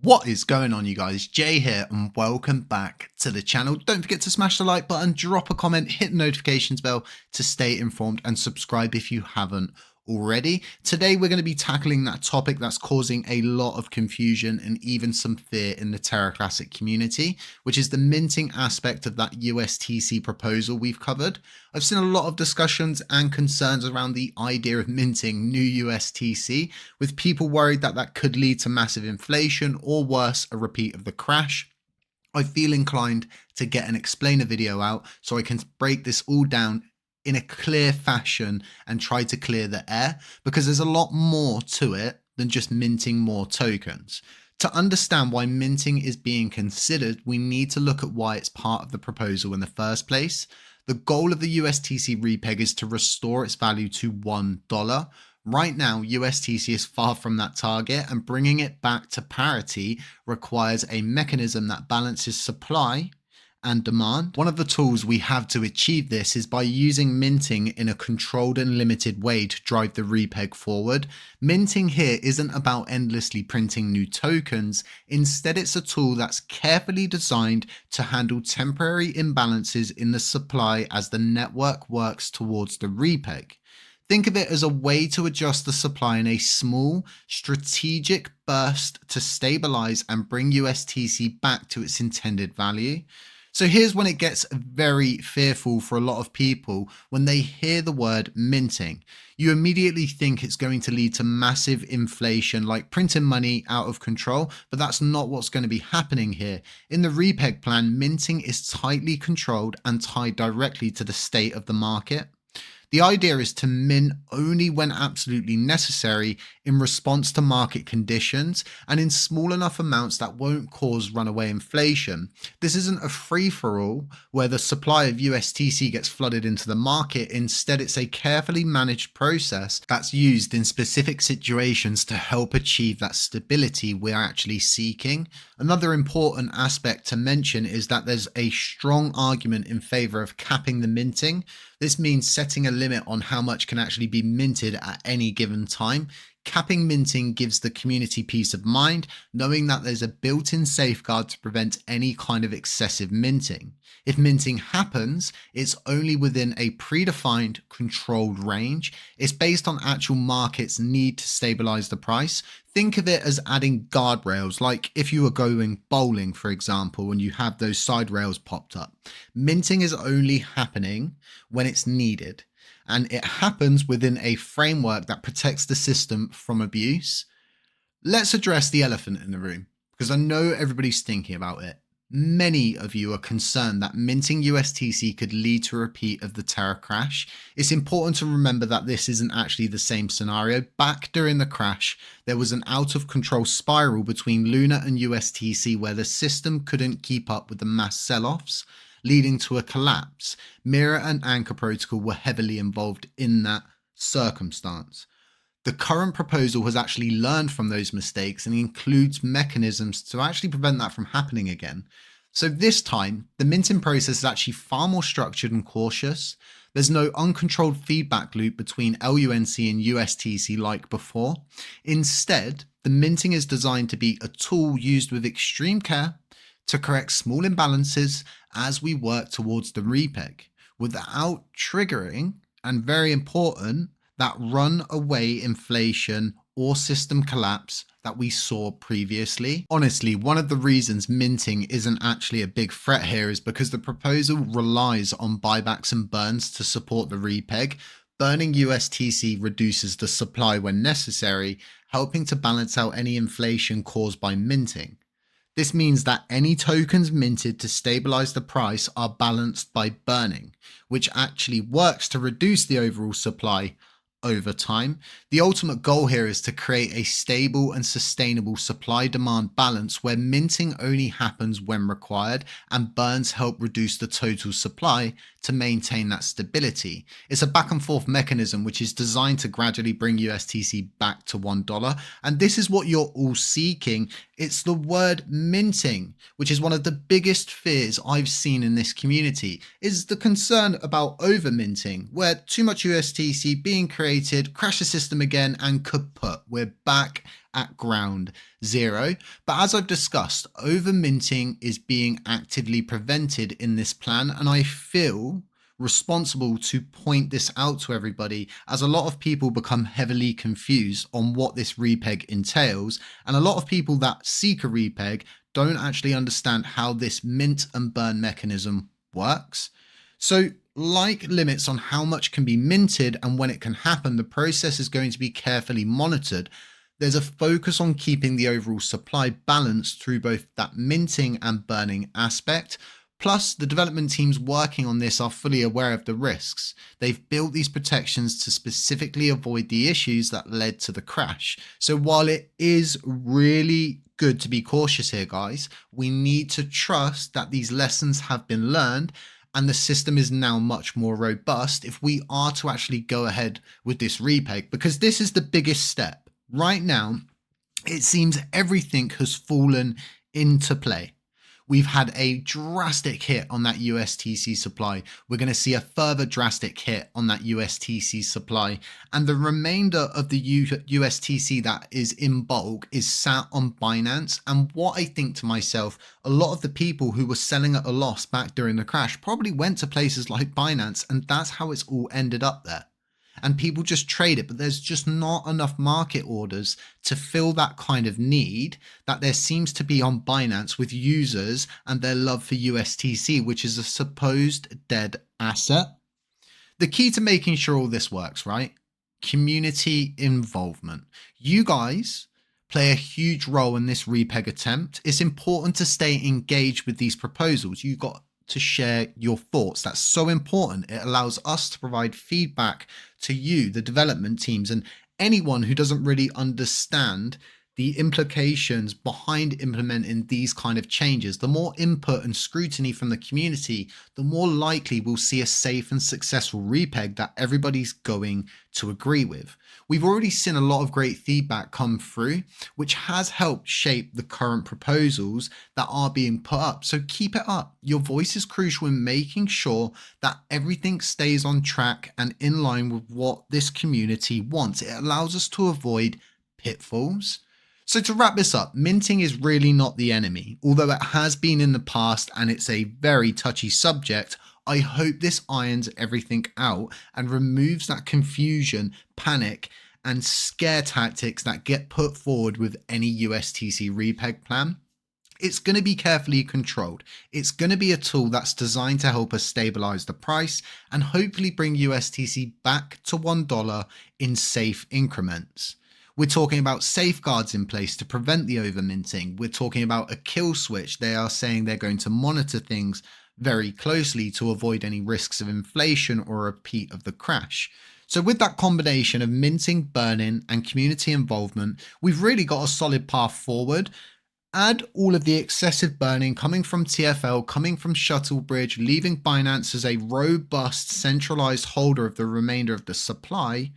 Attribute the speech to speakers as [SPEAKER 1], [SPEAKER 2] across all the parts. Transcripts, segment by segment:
[SPEAKER 1] What is going on, you guys? Jay here and welcome back to the channel. Don't forget to smash the like button, drop a comment, hit the notifications bell to stay informed, and subscribe if you haven't already. Today we're going to be tackling that topic that's causing a lot of confusion and even some fear in the Terra Classic community, which is the minting aspect of that USTC proposal we've covered. I've seen a lot of discussions and concerns around the idea of minting new USTC, with people worried that that could lead to massive inflation or worse, a repeat of the crash. I feel inclined to get an explainer video out so I can break this all down in a clear fashion and try to clear the air, because there's a lot more to it than just minting more tokens. To understand why minting is being considered, we need to look at why it's part of the proposal in the first place. The goal of the USTC repeg is to restore its value to $1. Right now, USTC is far from that target, and bringing it back to parity requires a mechanism that balances supply and demand. One of the tools we have to achieve this is by using minting in a controlled and limited way to drive the repeg forward. Minting here isn't about endlessly printing new tokens. Instead, it's a tool that's carefully designed to handle temporary imbalances in the supply as the network works towards the repeg. Think of it as a way to adjust the supply in a small, strategic burst to stabilize and bring USTC back to its intended value. So here's when it gets very fearful for a lot of people when they hear the word minting. You immediately think it's going to lead to massive inflation, like printing money out of control, but that's not what's going to be happening here. In the repeg plan, minting is tightly controlled and tied directly to the state of the market. The idea is to mint only when absolutely necessary in response to market conditions and in small enough amounts that won't cause runaway inflation. This isn't a free-for-all where the supply of USTC gets flooded into the market. Instead, it's a carefully managed process that's used in specific situations to help achieve that stability we're actually seeking. Another important aspect to mention is that there's a strong argument in favor of capping the minting. This means setting a limit on how much can actually be minted at any given time. Capping minting gives the community peace of mind, knowing that there's a built-in safeguard to prevent any kind of excessive minting. If minting happens, it's only within a predefined, controlled range. It's based on actual market's need to stabilize the price. Think of it as adding guardrails, like if you were going bowling, for example, and you have those side rails popped up. Minting is only happening when it's needed, and it happens within a framework that protects the system from abuse. Let's address the elephant in the room, because I know everybody's thinking about it. Many of you are concerned that minting USTC could lead to a repeat of the Terra crash. It's important to remember that this isn't actually the same scenario. Back during the crash, there was an out of control spiral between Luna and USTC where the system couldn't keep up with the mass sell-offs, leading to a collapse. Mirror and Anchor Protocol were heavily involved in that circumstance. The current proposal has actually learned from those mistakes and includes mechanisms to actually prevent that from happening again. So this time, the minting process is actually far more structured and cautious. There's no uncontrolled feedback loop between LUNC and USTC like before. Instead, the minting is designed to be a tool used with extreme care to correct small imbalances as we work towards the repeg, without triggering, and very important, that runaway inflation or system collapse that we saw previously. Honestly, one of the reasons minting isn't actually a big threat here is because the proposal relies on buybacks and burns to support the repeg. Burning USTC reduces the supply when necessary, helping to balance out any inflation caused by minting. This means that any tokens minted to stabilize the price are balanced by burning, which actually works to reduce the overall supply over time. The ultimate goal here is to create a stable and sustainable supply-demand balance where minting only happens when required and burns help reduce the total supply to maintain that stability. It's a back and forth mechanism which is designed to gradually bring USTC back to $1, and this is what you're all seeking. It's the word minting, which is one of the biggest fears I've seen in this community, is the concern about over minting, where too much USTC being created frustrated, crash the system again, and kaput. We're back at ground zero. But as I've discussed, over minting is being actively prevented in this plan, and I feel responsible to point this out to everybody, as a lot of people become heavily confused on what this repeg entails, and a lot of people that seek a repeg don't actually understand how this mint and burn mechanism works. So like limits on how much can be minted and when it can happen, the process is going to be carefully monitored. There's a focus on keeping the overall supply balanced through both that minting and burning aspect. Plus, the development teams working on this are fully aware of the risks. They've built these protections to specifically avoid the issues that led to the crash. So while it is really good to be cautious here, guys, we need to trust that these lessons have been learned and the system is now much more robust if we are to actually go ahead with this repeg, because this is the biggest step. Right now, it seems everything has fallen into play. We've had a drastic hit on that USTC supply. We're going to see a further drastic hit on that USTC supply. And the remainder of the USTC that is in bulk is sat on Binance. And what I think to myself, a lot of the people who were selling at a loss back during the crash probably went to places like Binance, and that's how it's all ended up there. And people just trade it, but there's just not enough market orders to fill that kind of need that there seems to be on Binance with users and their love for USTC, which is a supposed dead asset. The key to making sure all this works, right? Community involvement. You guys play a huge role in this repeg attempt. It's important to stay engaged with these proposals. You got to share your thoughts. That's so important. It allows us to provide feedback to you, the development teams, and anyone who doesn't really understand the implications behind implementing these kind of changes. The more input and scrutiny from the community, the more likely we'll see a safe and successful repeg that everybody's going to agree with. We've already seen a lot of great feedback come through, which has helped shape the current proposals that are being put up. So keep it up. Your voice is crucial in making sure that everything stays on track and in line with what this community wants. It allows us to avoid pitfalls. So to wrap this up, minting is really not the enemy, although it has been in the past and it's a very touchy subject. I hope this irons everything out and removes that confusion, panic, and scare tactics that get put forward with any USTC repeg plan. It's going to be carefully controlled. It's going to be a tool that's designed to help us stabilize the price and hopefully bring USTC back to $1 in safe increments. We're talking about safeguards in place to prevent the overminting. We're talking about a kill switch. They are saying they're going to monitor things very closely to avoid any risks of inflation or a repeat of the crash. So with that combination of minting, burning, and community involvement, we've really got a solid path forward. Add all of the excessive burning coming from TFL, coming from Shuttlebridge, leaving Binance as a robust centralized holder of the remainder of the supply.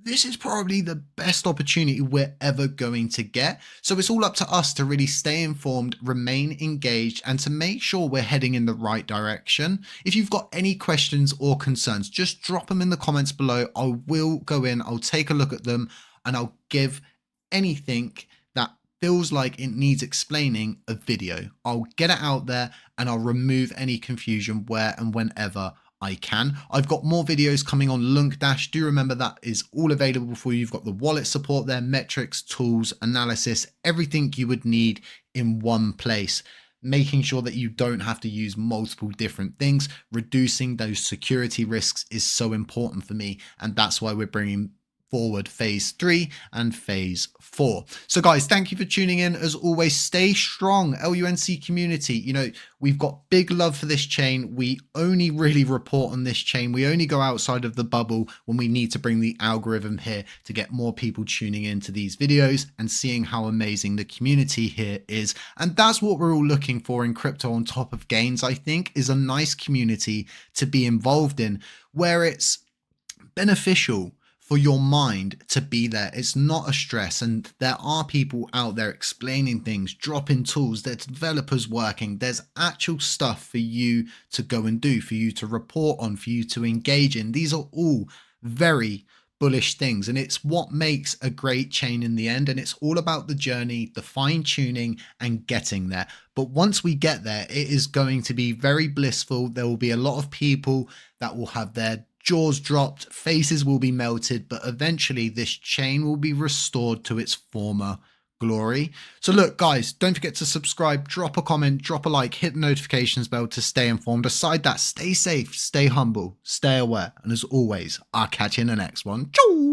[SPEAKER 1] This is probably the best opportunity we're ever going to get. So it's all up to us to really stay informed, remain engaged, and to make sure we're heading in the right direction. If you've got any questions or concerns, just drop them in the comments below. I will go in, I'll take a look at them, and I'll give anything that feels like it needs explaining a video. I'll get it out there and I'll remove any confusion where and whenever I can. I've got more videos coming on LUNCDash. Do remember that is all available for you. You've got the wallet support there, metrics, tools, analysis, everything you would need in one place. Making sure that you don't have to use multiple different things. Reducing those security risks is so important for me. And that's why we're bringing forward phase 3 and phase 4. So guys, thank you for tuning in. As always, stay strong, LUNC community. You know, we've got big love for this chain. We only really report on this chain. We only go outside of the bubble when we need to bring the algorithm here to get more people tuning into these videos and seeing how amazing the community here is. And that's what we're all looking for in crypto on top of gains, I think, is a nice community to be involved in where it's beneficial for your mind to be there. It's not a stress, and there are people out there explaining things, dropping tools, there's developers working, there's actual stuff for you to go and do, for you to report on, for you to engage in. These are all very bullish things, and it's what makes a great chain in the end. And it's all about the journey, the fine tuning, and getting there. But once we get there, it is going to be very blissful. There will be a lot of people that will have their jaws dropped, faces will be melted, but eventually this chain will be restored to its former glory. So look, guys, don't forget to subscribe, drop a comment, drop a like, hit the notifications bell to stay informed. Aside that, stay safe, stay humble, stay aware, and as always, I'll catch you in the next one. Ciao.